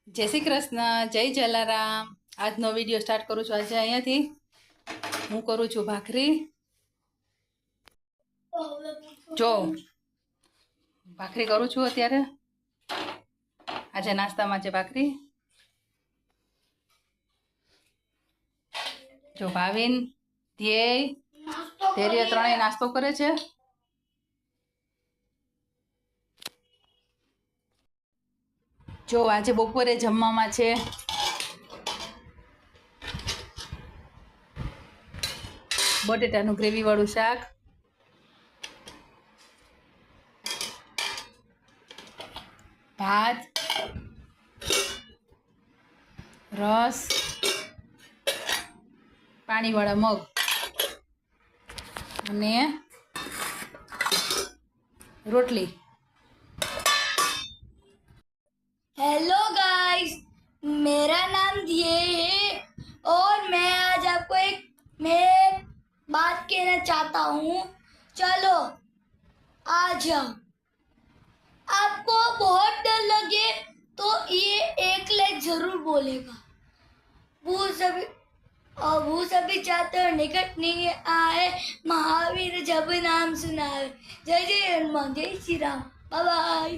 જય શ્રી કૃષ્ણ, જય જલારામ। આજનો વિડીયો સ્ટાર્ટ કરું છું આજે અહીંયાથી। હું કરું છું ભાખરી। જો ભાખરી કરું છું અત્યારે। આજે નાસ્તામાં છે ભાખરી। જો ભાવિન, ધૈર્ય ત્રણેય નાસ્તો કરે છે। જો આજે બપોરે જમવામાં છે બટેટાનું ગ્રેવી વાળું શાક, ભાત, રસ, પાણીવાળા મગ અને રોટલી। हेलो गाइस, मेरा नाम धिये है और मैं आज आपको मैं बात कहना चाहता हूँ। चलो आ जाओ। आपको बहुत डर लगे तो ये एक लाइक जरूर बोलेगा। वो सभी चाहते हो निकट नहीं आए, महावीर जब नाम सुनाए। जय जय हनुमान, जय श्री राम, बाय बाय।